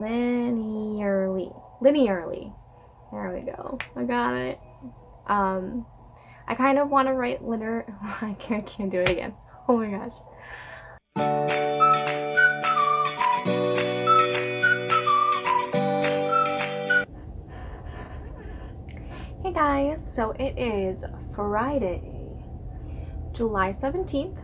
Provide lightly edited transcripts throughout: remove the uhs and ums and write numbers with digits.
linearly. There we go. I got it. I kind of want to write linear. I can't do it again. Oh my gosh. Hey guys, so it is Friday, July 17th,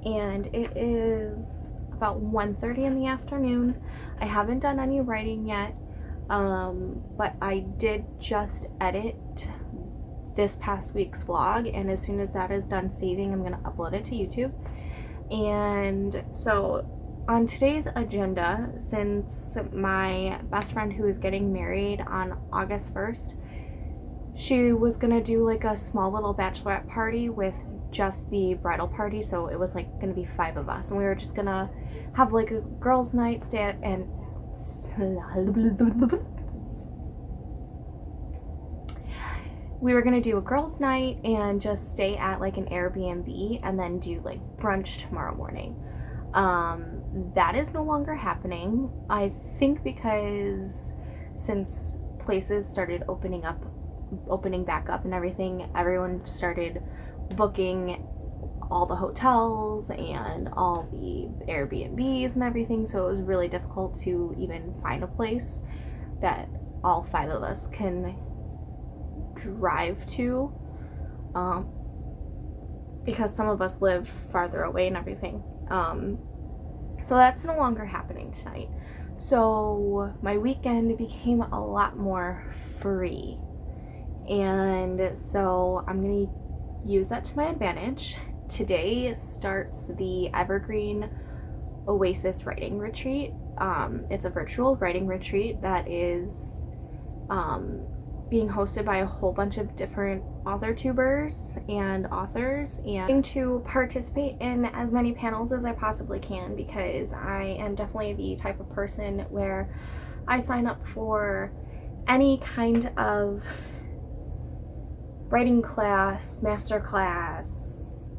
and it is about 1:30 in the afternoon. I haven't done any writing yet, but I did just edit this past week's vlog, and as soon as that is done saving, I'm gonna upload it to YouTube. And so on today's agenda, since my best friend who is getting married on August 1st, she was gonna do like a small little bachelorette party with just the bridal party, so it was like gonna be 5 of us, and we were just gonna have like a girls' night, we were gonna do a girls' night and just stay at like an Airbnb and then do like brunch tomorrow morning. That is no longer happening, I think, because since places started opening back up and everything, everyone started booking all the hotels and all the Airbnbs and everything, so it was really difficult to even find a place that all 5 of us can drive to, because some of us live farther away and everything. So that's no longer happening tonight. So my weekend became a lot more free, and so I'm gonna use that to my advantage. Today starts the Evergreen Oasis Writing Retreat. It's a virtual writing retreat that is being hosted by a whole bunch of different authortubers and authors, and I'm going to participate in as many panels as I possibly can, because I am definitely the type of person where I sign up for any kind of writing class, master class,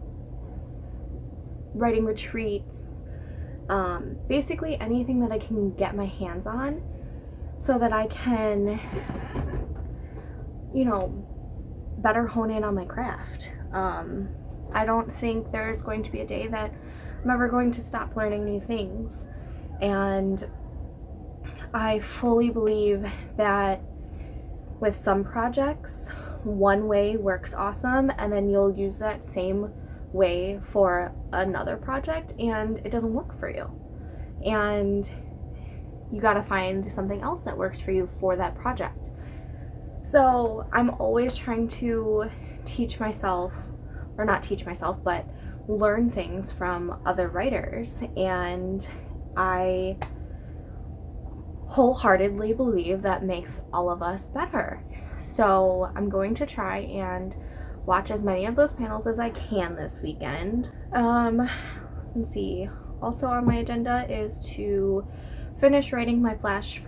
writing retreats, basically anything that I can get my hands on so that I can, you know, better hone in on my craft. I don't think there's going to be a day that I'm ever going to stop learning new things, and I fully believe that with some projects, one way works awesome, and then you'll use that same way for another project and it doesn't work for you, and you gotta find something else that works for you for that project. So I'm always trying to teach myself, or not teach myself, but learn things from other writers, and I wholeheartedly believe that makes all of us better. So I'm going to try and watch as many of those panels as I can this weekend. Let's see. Also on my agenda is to finish writing my Flash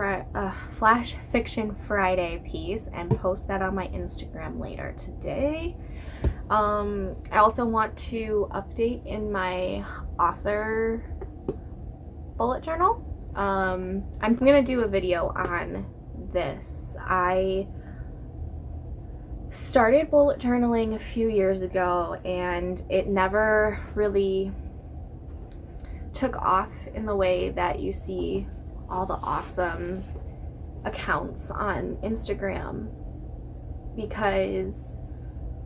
Fiction Friday piece and post that on my Instagram later today. I also want to update in my author bullet journal. I'm gonna do a video on this. I started bullet journaling a few years ago, and it never really took off in the way that you see all the awesome accounts on Instagram, because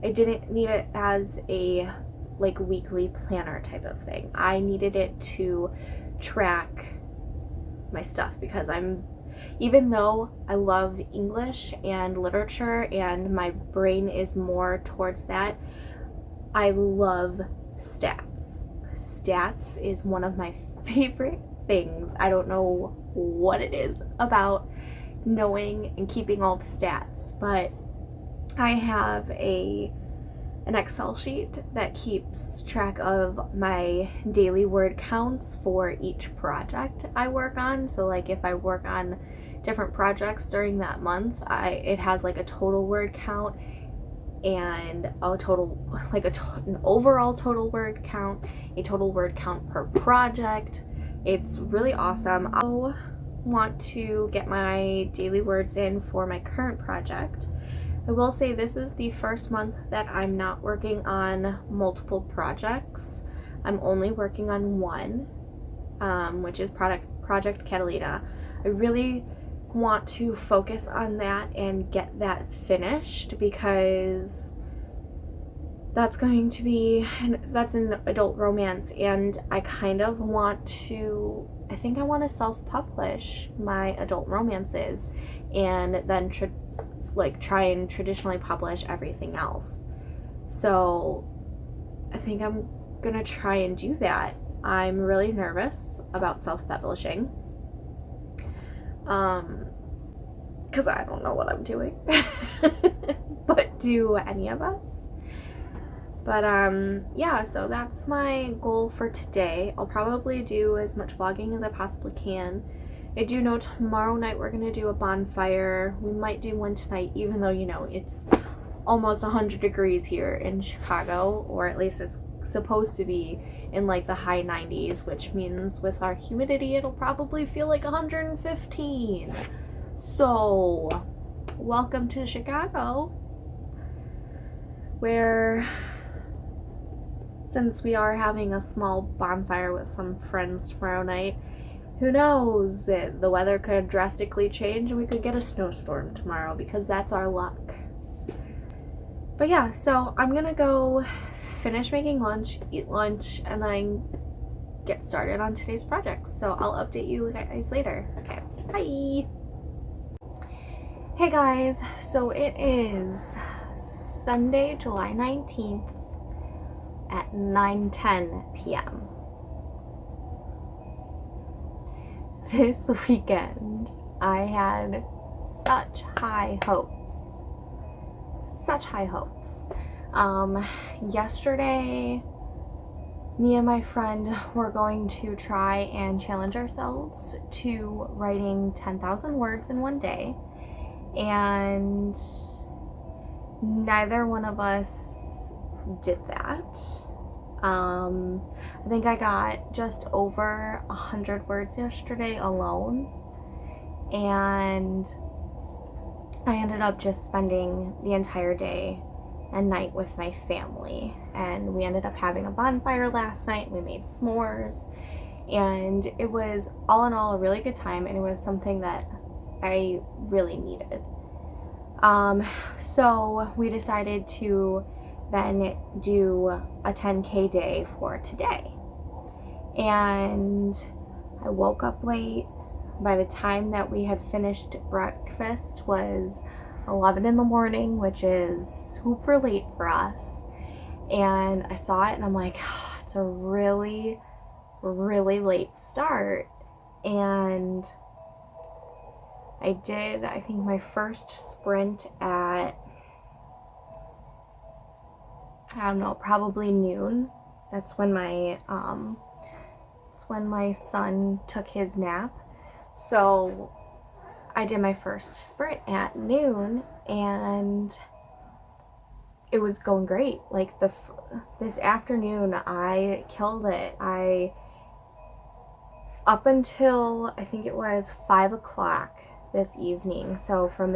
I didn't need it as a like weekly planner type of thing. I needed it to track my stuff, because even though I love English and literature and my brain is more towards that, I love stats. Stats is one of my favorite things. I don't know what it is about knowing and keeping all the stats, but I have an Excel sheet that keeps track of my daily word counts for each project I work on. So like if I work on different projects during that month, it has like a total word count and a total, like an overall total word count, a total word count per project. It's really awesome. want to get my daily words in for my current project. I will say this is the first month that I'm not working on multiple projects. I'm only working on one, which is Project Catalina. I really want to focus on that and get that finished because that's an adult romance, and I kind of want to, I think I want to self-publish my adult romances and then try and traditionally publish everything else. So I think I'm gonna try and do that. I'm really nervous about self-publishing because I don't know what I'm doing. But do any of us? But yeah, so that's my goal for today. I'll probably do as much vlogging as I possibly can. I do know tomorrow night we're gonna do a bonfire. We might do one tonight, even though, you know, it's almost 100 degrees here in Chicago, or at least it's supposed to be in like the high 90s, which means with our humidity it'll probably feel like 115. So welcome to Chicago, where, since we are having a small bonfire with some friends tomorrow night, who knows, the weather could drastically change and we could get a snowstorm tomorrow, because that's our luck. But yeah, so I'm gonna go finish making lunch, eat lunch, and then get started on today's project. So I'll update you guys later. Okay, bye! Hey guys, so it is Sunday, July 19th at 9:10 p.m. This weekend, I had such high hopes. Yesterday, me and my friend were going to try and challenge ourselves to writing 10,000 words in one day, and neither one of us did that. I think I got just over 100 words yesterday alone, and I ended up just spending the entire day and night with my family, and we ended up having a bonfire last night. We made s'mores, and it was all in all a really good time, and it was something that I really needed. So we decided to then do a 10K day for today, and I woke up late. By the time that we had finished breakfast was 11 in the morning, which is super late for us, and I saw it and I'm like, oh, it's a really, really late start. And I did, I think, my first sprint at, I don't know, probably noon. That's when my son took his nap. So I did my first sprint at noon, and it was going great. Like this afternoon, I killed it. Up until I think it was 5 o'clock this evening. So from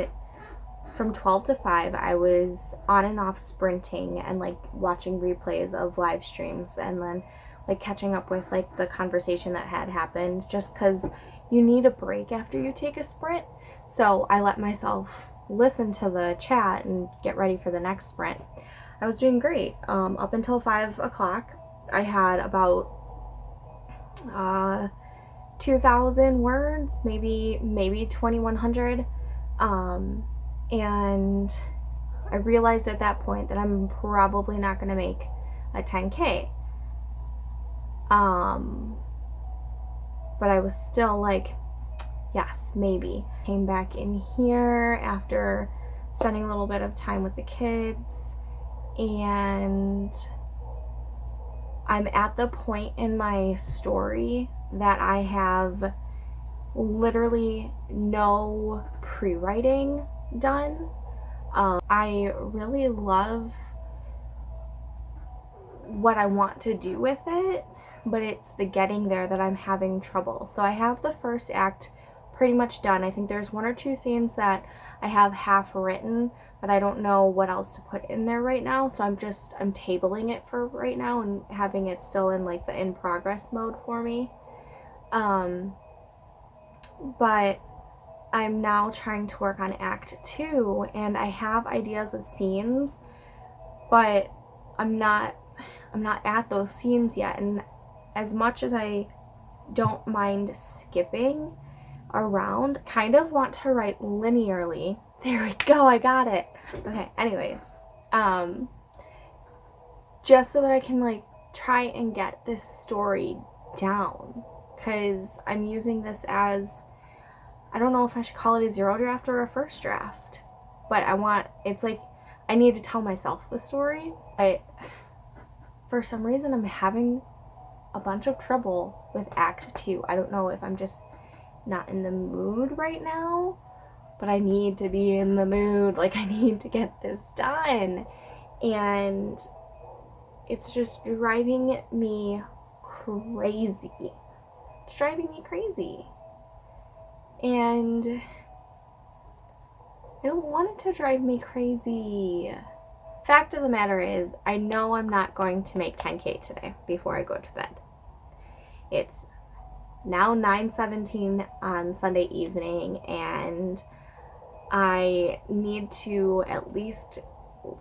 12 to 5, I was on and off sprinting and like watching replays of live streams, and then like catching up with like the conversation that had happened, just because you need a break after you take a sprint. So I let myself listen to the chat and get ready for the next sprint. I was doing great. Up until 5 o'clock, I had about 2,000 words, maybe 2,100. And I realized at that point that I'm probably not going to make a 10K. But I was still like, yes, maybe. Came back in here after spending a little bit of time with the kids, and I'm at the point in my story that I have literally no pre-writing done. I really love what I want to do with it, but it's the getting there that I'm having trouble. So I have the first act pretty much done. I think there's 1 or 2 scenes that I have half written, but I don't know what else to put in there right now, so I'm tabling it for right now and having it still in like the in progress mode for me. But I'm now trying to work on Act 2, and I have ideas of scenes, but I'm not at those scenes yet. And as much as I don't mind skipping around, kind of want to write linearly. There we go, I got it. Okay, anyways, just so that I can like try and get this story down, because I'm using this as, I don't know if I should call it a 0 draft or a first draft, but it's like I need to tell myself the story. For some reason, I'm having a bunch of trouble with Act 2. I don't know if I'm just not in the mood right now, but I need to be in the mood. Like, I need to get this done. And it's just driving me crazy. It's driving me crazy. And I don't want it to drive me crazy. Fact of the matter is, I know I'm not going to make 10K today before I go to bed. It's now 9:17 on Sunday evening, and I need to at least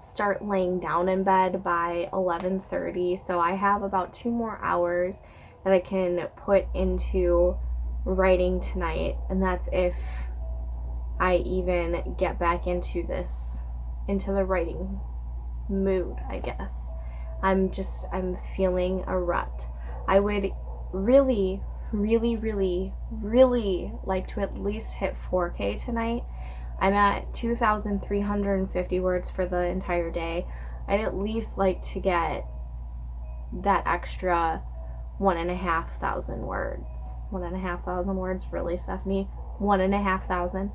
start laying down in bed by 11:30, so I have about 2 more hours that I can put into writing tonight, and that's if I even get back into the writing mood, I guess. I'm feeling a rut. I would really, really, really, really like to at least hit 4K tonight. I'm at 2,350 words for the entire day. I'd at least like to get that extra 1,500 words. 1,500 words, really, Stephanie? 1,500.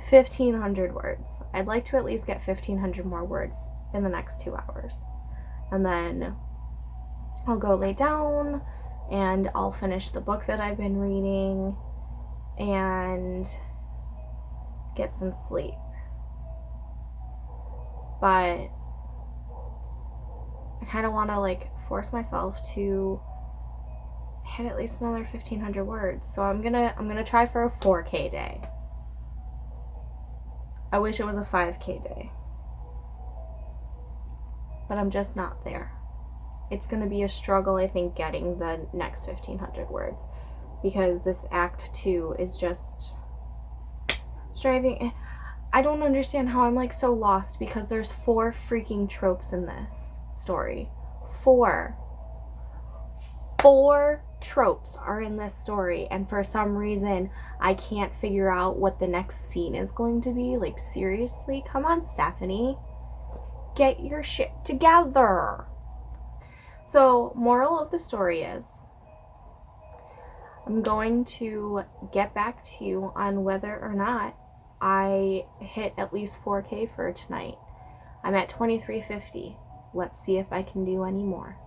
1,500 words. I'd like to at least get 1,500 more words in the next 2 hours. And then I'll go lay down and I'll finish the book that I've been reading and get some sleep. But I kind of want to like force myself to hit at least another 1,500 words. So I'm gonna try for a 4K day. I wish it was a 5K day, but I'm just not there. It's going to be a struggle, I think, getting the next 1,500 words, because this Act 2 is just driving. I don't understand how I'm like so lost, because there's 4 freaking tropes in this story. 4 tropes are in this story, and for some reason I can't figure out what the next scene is going to be. Like, seriously? Come on, Stephanie. Get your shit together. So, moral of the story is, I'm going to get back to you on whether or not I hit at least 4K for tonight. I'm at 2350. Let's see if I can do any more.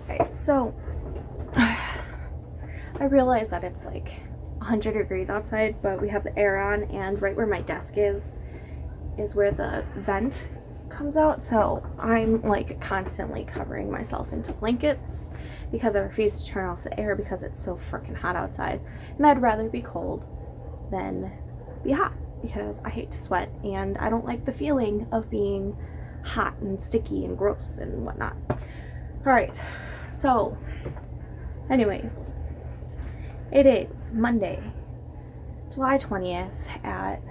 Okay, so I realize that it's like 100 degrees outside, but we have the air on, and right where my desk is where the vent comes out, so I'm like constantly covering myself into blankets because I refuse to turn off the air because it's so freaking hot outside, and I'd rather be cold than be hot because I hate to sweat and I don't like the feeling of being hot and sticky and gross and whatnot. Alright, so anyways, it is Monday, July 20th at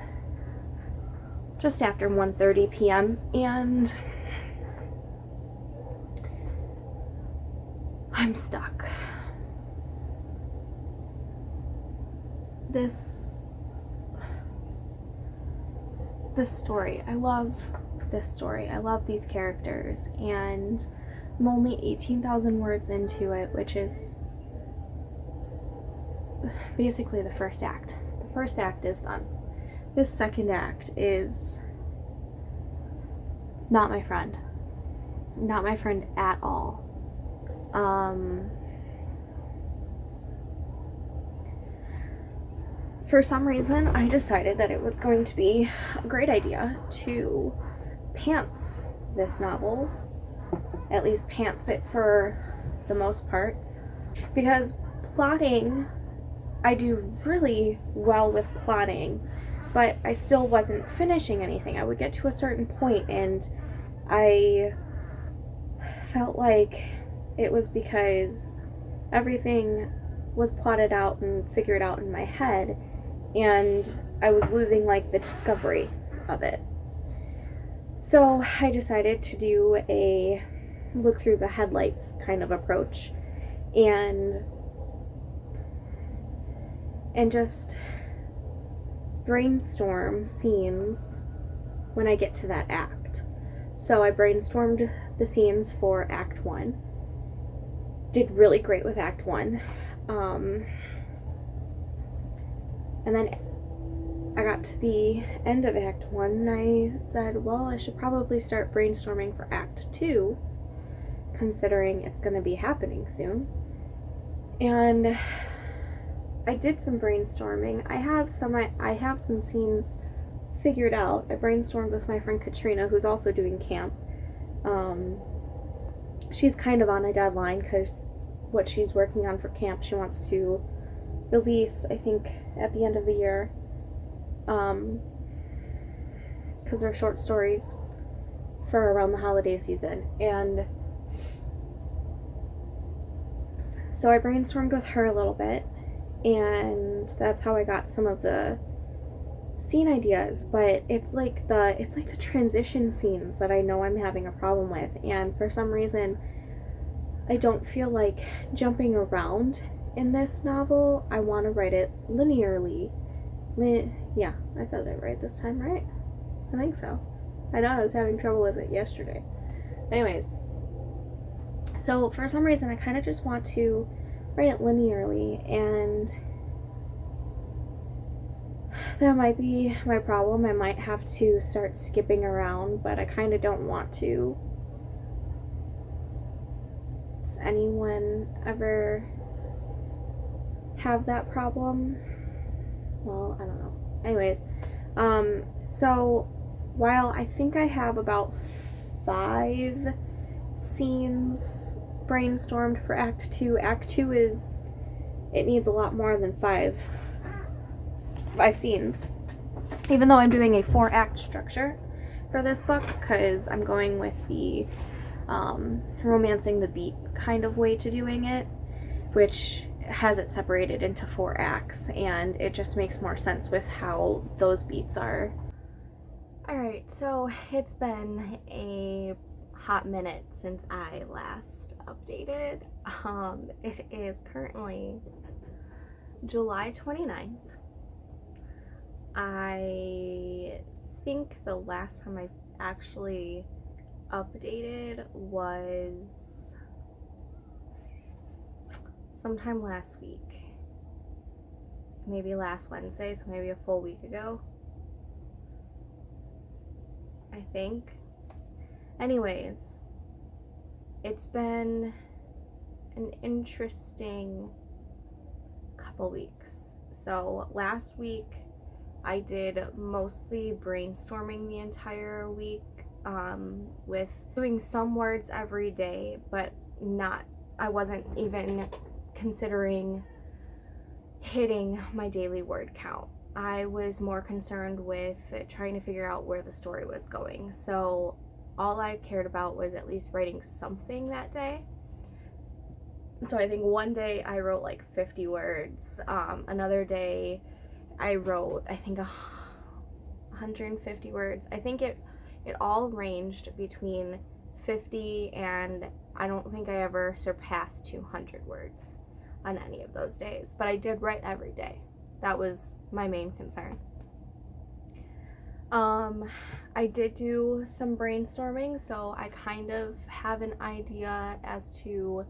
just after 1:30 p.m. and I'm stuck. This story, I love this story. I love these characters, and I'm only 18,000 words into it, which is basically the first act. The first act is done. This second act is not my friend. Not my friend at all. For some reason, I decided that it was going to be a great idea to pants this novel. At least pants it for the most part. Because plotting, I do really well with plotting, but I still wasn't finishing anything. I would get to a certain point and I felt like it was because everything was plotted out and figured out in my head, and I was losing like the discovery of it. So I decided to do a look through the headlights kind of approach and just brainstorm scenes when I get to that act. So I brainstormed the scenes for Act 1. Did really great with Act 1. And then I got to the end of Act 1 and I said, well, I should probably start brainstorming for Act 2, considering it's going to be happening soon. And I did some brainstorming. I have some scenes figured out. I brainstormed with my friend Katrina, who's also doing camp. She's kind of on a deadline because what she's working on for camp, she wants to release, I think, at the end of the year. Because they're short stories for around the holiday season. And so I brainstormed with her a little bit, and that's how I got some of the scene ideas. But it's like the transition scenes that I know I'm having a problem with, and for some reason I don't feel like jumping around in this novel. I want to write it linearly. Yeah, I said that right this time, right? I think so. I know I was having trouble with it yesterday. Anyways, so for some reason I kind of just want to write it linearly, and that might be my problem. I might have to start skipping around, but I kind of don't want to. Does anyone ever have that problem? Well, I don't know. Anyways, so while I think I have about 5 scenes brainstormed for Act 2, Act 2 it needs a lot more than 5 scenes. Even though I'm doing a 4-act structure for this book, because I'm going with the romancing the beat kind of way to doing it, which has it separated into 4 acts, and it just makes more sense with how those beats are. Alright, so it's been a hot minute since I last updated. It is currently July 29th. I think the last time I actually updated was sometime last week. Maybe last Wednesday, so maybe a full week ago, I think. Anyways, it's been an interesting couple weeks So last week I did mostly brainstorming the entire week, with doing some words every day, but I wasn't even considering hitting my daily word count. I was more concerned with trying to figure out where the story was going. So all I cared about was at least writing something that day. So I think one day I wrote like 50 words. Another day I wrote, I think, 150 words. I think it all ranged between 50 and I don't think I ever surpassed 200 words on any of those days. But I did write every day. That was my main concern. I did do some brainstorming, so I kind of have an idea as to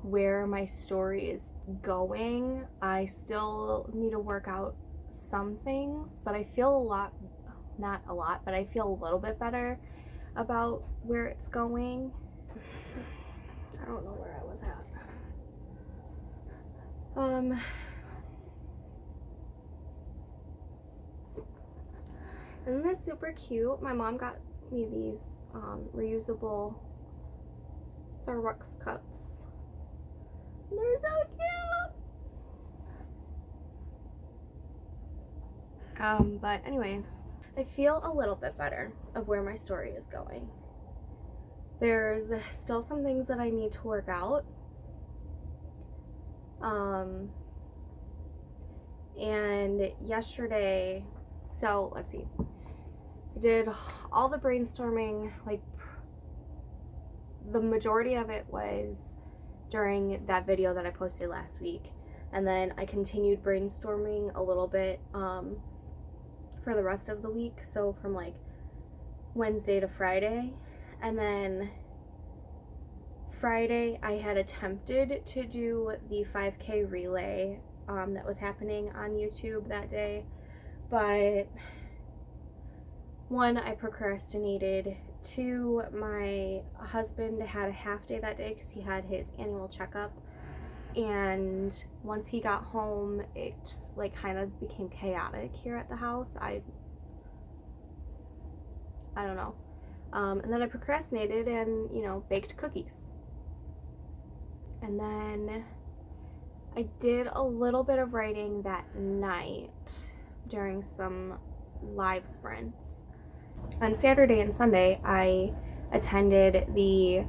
where my story is going. I still need to work out some things, but I feel not a lot, but I feel a little bit better about where it's going. I don't know where I was at. Isn't this super cute? My mom got me these reusable Starbucks cups. They're so cute! But anyways, I feel a little bit better of where my story is going. There's still some things that I need to work out. And yesterday, so let's see, I did all the brainstorming, like the majority of it was during that video that I posted last week, and then I continued brainstorming a little bit for the rest of the week, so from like Wednesday to Friday. And then Friday I had attempted to do the 5K relay that was happening on YouTube that day, but one, I procrastinated. Two, my husband had a half day that day because he had his annual checkup, and once he got home it just like kind of became chaotic here at the house. I don't know. And then I procrastinated and, you know, baked cookies. And then I did a little bit of writing that night during some live sprints. On Saturday and Sunday, I attended the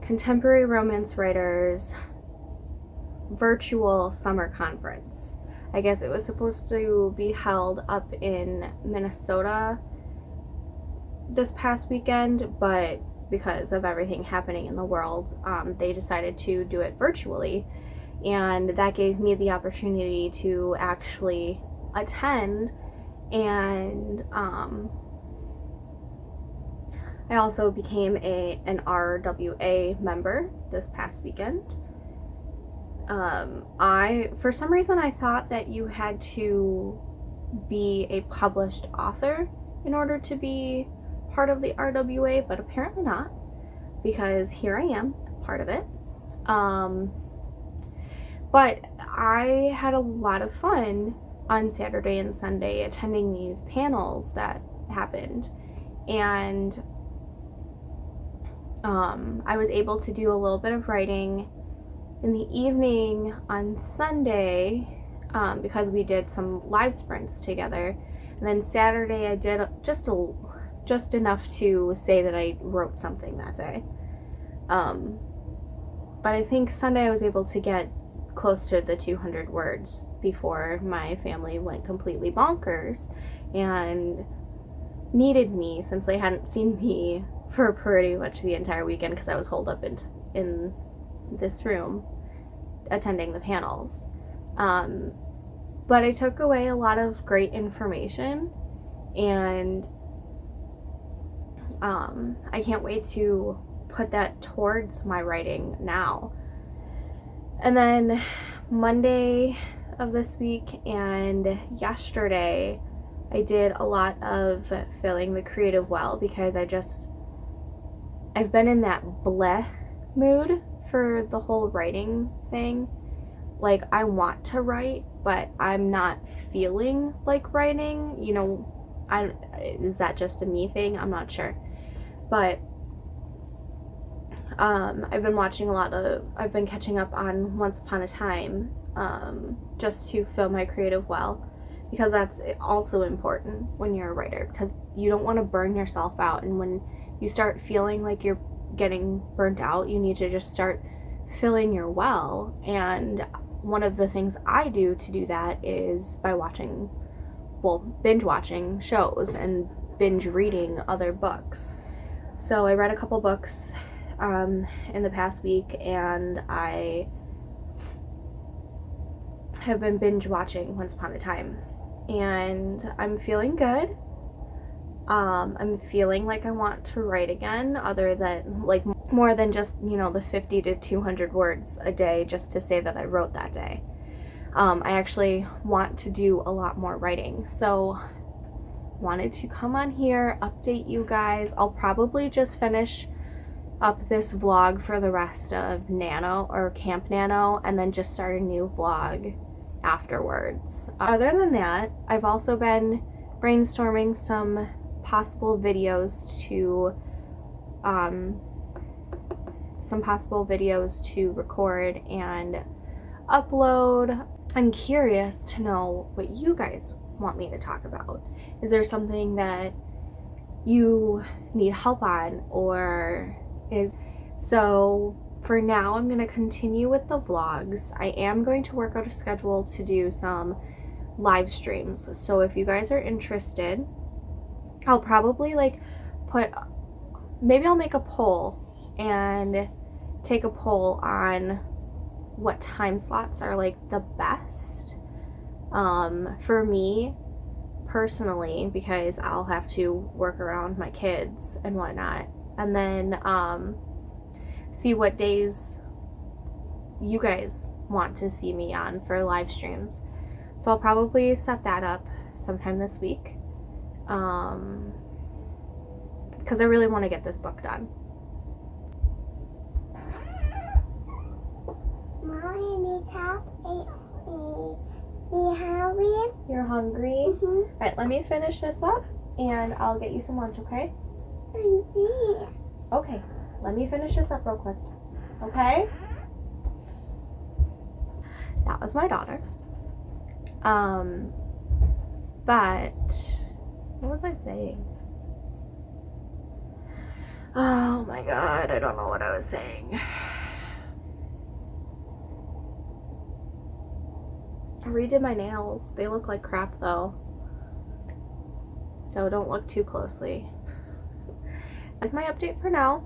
Contemporary Romance Writers virtual summer conference. I guess it was supposed to be held up in Minnesota this past weekend, but because of everything happening in the world, they decided to do it virtually, and that gave me the opportunity to actually attend. And I also became an RWA member this past weekend. For some reason I thought that you had to be a published author in order to be part of the RWA, but apparently not, because here I am, part of it. But I had a lot of fun on Saturday and Sunday attending these panels that happened, and I was able to do a little bit of writing in the evening on Sunday, because we did some live sprints together. And then Saturday I did just enough to say that I wrote something that day. But I think Sunday I was able to get close to the 200 words before my family went completely bonkers and needed me, since they hadn't seen me for pretty much the entire weekend because I was holed up in this room attending the panels. But I took away a lot of great information, and I can't wait to put that towards my writing now. And then Monday of this week and yesterday I did a lot of filling the creative well, because I've been in that bleh mood for the whole writing thing, like I want to write, but I'm not feeling like writing. You know, is that just a me thing? I'm not sure. But I've been catching up on Once Upon a Time, just to fill my creative well, because that's also important when you're a writer, because you don't want to burn yourself out. And when you start feeling like you're getting burnt out, you need to just start filling your well. And one of the things I do to do that is by binge watching shows and binge reading other books. So I read a couple books in the past week, and I have been binge watching Once Upon a Time, and I'm feeling good. I'm feeling like I want to write again, other than like more than just, you know, the 50 to 200 words a day just to say that I wrote that day. I actually want to do a lot more writing, so wanted to come on here, update you guys. I'll probably just finish up this vlog for the rest of Nano or Camp Nano, and then just start a new vlog afterwards. Other than that, I've also been brainstorming some possible videos to record and upload. I'm curious to know what you guys want me to talk about. Is there something that you need help on, or so for now I'm going to continue with the vlogs. I am going to work out a schedule to do some live streams, so if you guys are interested, I'll probably maybe I'll make a poll and take a poll on what time slots are like the best for me personally, because I'll have to work around my kids and whatnot, and then see what days you guys want to see me on for live streams. So I'll probably set that up sometime this week, because I really want to get this book done. Mommy, me hungry? You're hungry? Mm-hmm. Alright, let me finish this up and I'll get you some lunch, okay? Hungry. Okay, let me finish this up real quick. Okay? That was my daughter. But what was I saying? Oh my god, I don't know what I was saying. I redid my nails. They look like crap though, so don't look too closely. That's my update for now.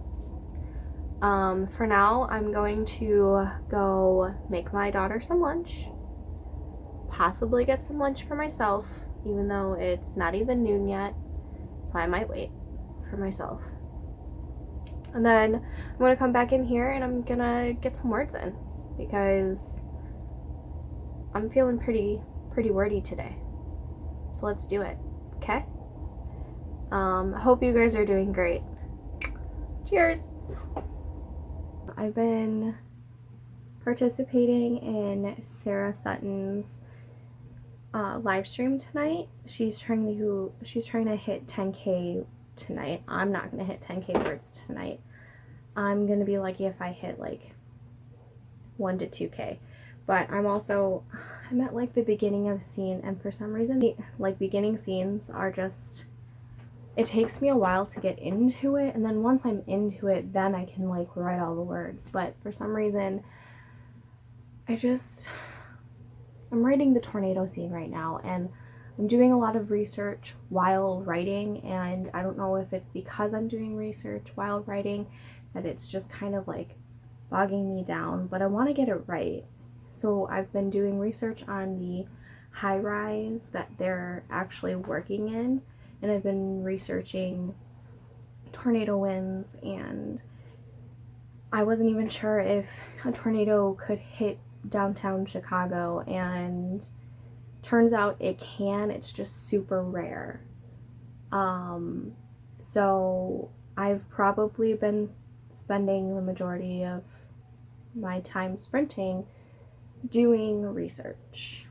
For now, I'm going to go make my daughter some lunch, possibly get some lunch for myself, even though it's not even noon yet, so I might wait for myself. And then I'm going to come back in here and I'm going to get some words in, because I'm feeling pretty wordy today. So let's do it, okay? Hope you guys are doing great. Cheers! I've been participating in Sarah Sutton's live stream tonight. She's trying to hit 10K tonight. I'm not gonna hit 10K words tonight. I'm gonna be lucky if I hit like 1 to 2K. But I'm at like the beginning of a scene, and for some reason like beginning scenes are just, it takes me a while to get into it, and then once I'm into it, then I can like write all the words. But for some reason I'm writing the tornado scene right now, and I'm doing a lot of research while writing, and I don't know if it's because I'm doing research while writing that it's just kind of like bogging me down, but I want to get it right. So I've been doing research on the high rise that they're actually working in, and I've been researching tornado winds, and I wasn't even sure if a tornado could hit downtown Chicago, and turns out it can. It's just super rare. So I've probably been spending the majority of my time sprinting doing research,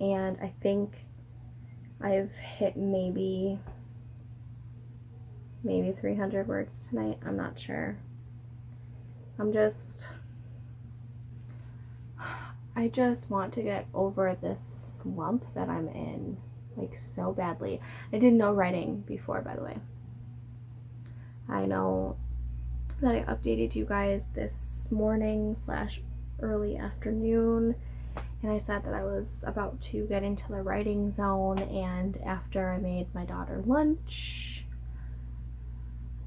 and I think I've hit maybe 300 words tonight. I'm not sure. I just want to get over this slump that I'm in, like, so badly. I didn't know writing before, by the way. I know that I updated you guys this morning / early afternoon, and I said that I was about to get into the writing zone, and after I made my daughter lunch,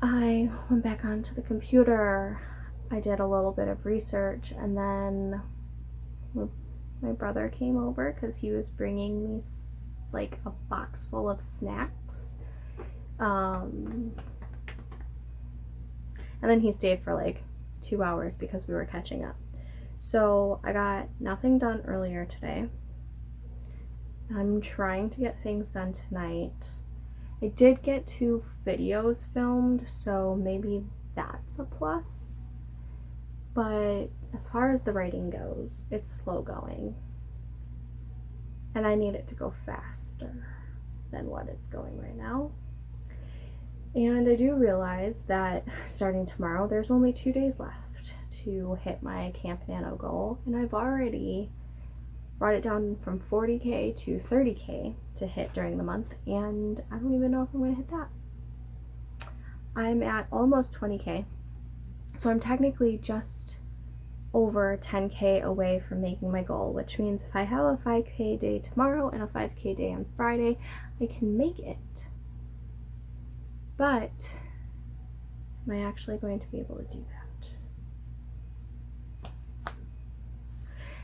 I went back onto the computer. I did a little bit of research, and then my brother came over because he was bringing me like a box full of snacks. And then he stayed for like 2 hours because we were catching up. So I got nothing done earlier today. I'm trying to get things done tonight. I did get 2 videos filmed, so maybe that's a plus. But as far as the writing goes, it's slow going. And I need it to go faster than what it's going right now. And I do realize that starting tomorrow, there's only 2 days left to hit my Camp Nano goal. And I've already brought it down from 40K to 30K to hit during the month. And I don't even know if I'm going to hit that. I'm at almost 20K. So I'm technically just over 10K away from making my goal, which means if I have a 5K day tomorrow and a 5K day on Friday, I can make it. But am I actually going to be able to do that?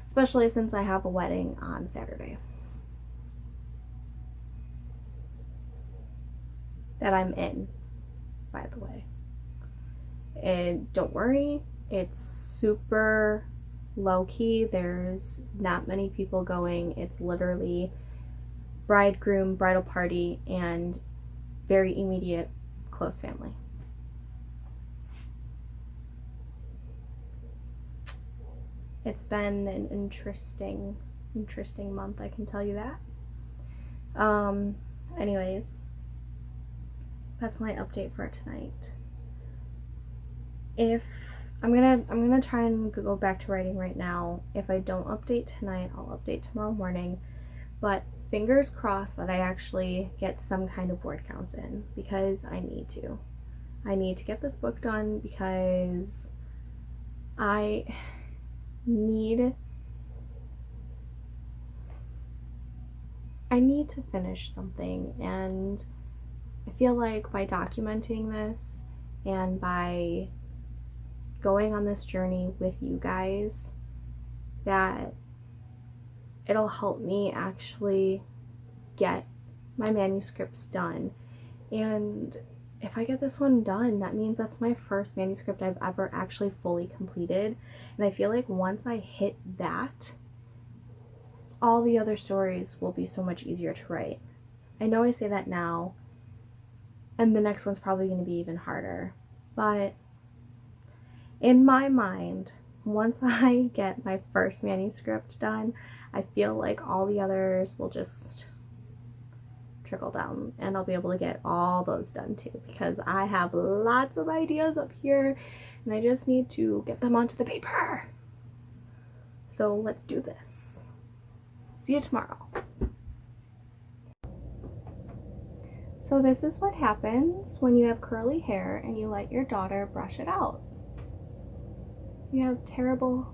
Especially since I have a wedding on Saturday that I'm in, by the way. And don't worry, it's super low-key. There's not many people going. It's literally bridegroom, bridal party, and very immediate close family. It's been an interesting month, I can tell you that. Anyways, that's my update for tonight. If I'm gonna try and go back to writing right now. If I don't update tonight, I'll update tomorrow morning. But fingers crossed that I actually get some kind of word counts in, because I need to. I need to get this book done because I need to finish something, and I feel like by documenting this and by going on this journey with you guys, that it'll help me actually get my manuscripts done. And if I get this one done, that means that's my first manuscript I've ever actually fully completed. And I feel like once I hit that, all the other stories will be so much easier to write. I know I say that now, and the next one's probably going to be even harder, but in my mind, once I get my first manuscript done, I feel like all the others will just trickle down, and I'll be able to get all those done too, because I have lots of ideas up here and I just need to get them onto the paper. So let's do this. See you tomorrow. So this is what happens when you have curly hair and you let your daughter brush it out. You have terrible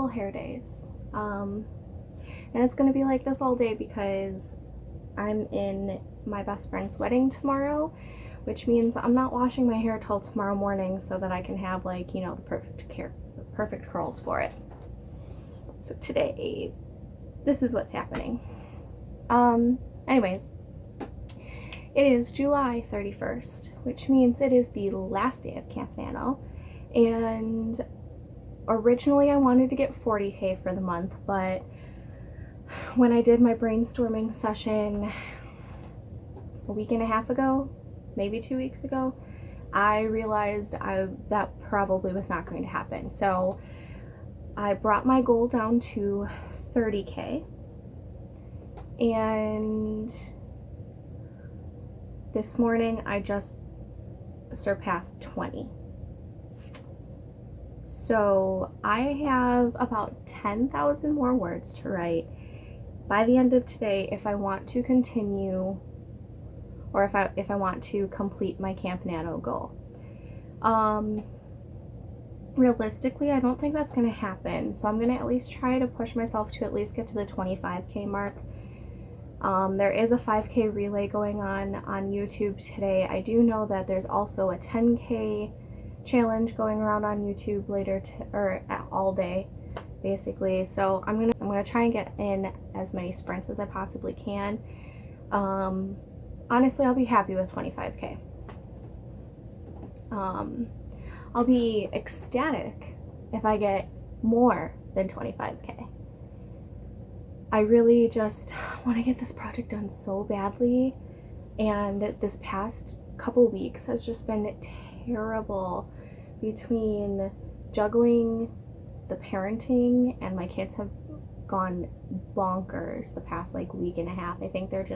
hair days. And it's gonna be like this all day because I'm in my best friend's wedding tomorrow, which means I'm not washing my hair till tomorrow morning so that I can have, like, you know, the perfect curls for it. So today, this is what's happening. Anyways, it is July 31st, which means it is the last day of Camp Nano. And originally I wanted to get 40K for the month, but when I did my brainstorming session a week and a half ago, maybe 2 weeks ago, I realized that probably was not going to happen. So I brought my goal down to 30K, and this morning I just surpassed 20. So I have about 10,000 more words to write by the end of today if I want to continue, or if I want to complete my Camp Nano goal. Realistically, I don't think that's going to happen, so I'm going to at least try to push myself to at least get to the 25K mark. There is a 5K relay going on YouTube today. I do know that there's also a 10K challenge going around on YouTube later, or all day, basically. So I'm gonna try and get in as many sprints as I possibly can. Honestly, I'll be happy with 25K. I'll be ecstatic if I get more than 25K. I really just want to get this project done so badly, and this past couple weeks has just been terrible between juggling the parenting, and my kids have gone bonkers the past like week and a half. I think they're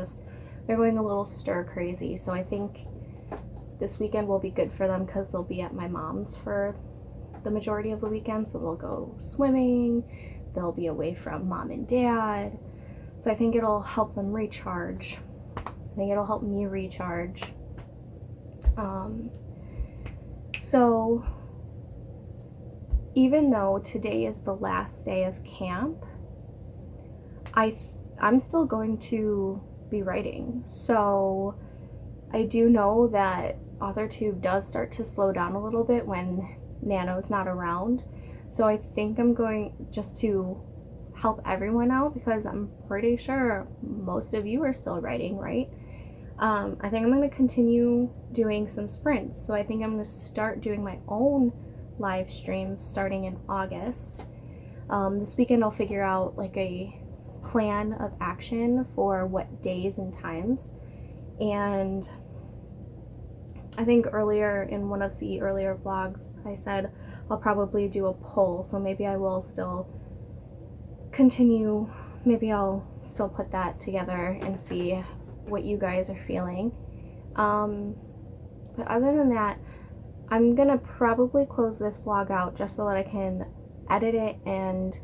going a little stir crazy, so I think this weekend will be good for them because they'll be at my mom's for the majority of the weekend, so they'll go swimming, they'll be away from mom and dad, so I think it'll help them recharge. I think it'll help me recharge. So even though today is the last day of camp, I'm still going to be writing. So I do know that authortube does start to slow down a little bit when Nano's not around. So I think I'm going just to help everyone out, because I'm pretty sure most of you are still writing, right? I think I'm going to continue doing some sprints. So I think I'm going to start doing my own live streams starting in August. This weekend I'll figure out like a plan of action for what days and times. And I think earlier in one of the earlier vlogs I said I'll probably do a poll, so maybe I will still continue, maybe I'll still put that together and see what you guys are feeling. But other than that, I'm gonna probably close this vlog out just so that I can edit it and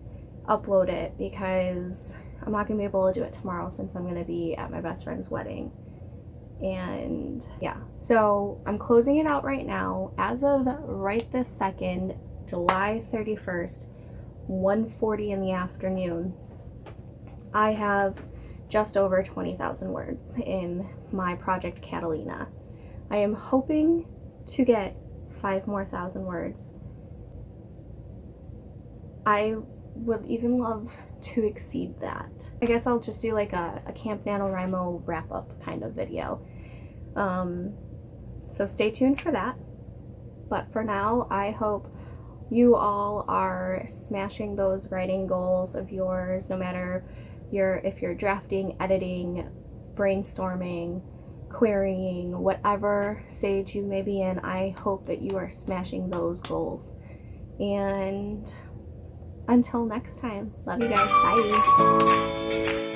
upload it, because I'm not gonna be able to do it tomorrow since I'm gonna be at my best friend's wedding. And yeah, so I'm closing it out right now. As of right this second, July 31st, 1:40 in the afternoon, I have just over 20,000 words in my project Catalina. I am hoping to get 5,000 more words. I would even love to exceed that. I guess I'll just do like a Camp NaNoWriMo wrap-up kind of video. So stay tuned for that. But for now, I hope you all are smashing those writing goals of yours, no matter if you're drafting, editing, brainstorming, querying, whatever stage you may be in. I hope that you are smashing those goals. And until next time, love you guys. Bye.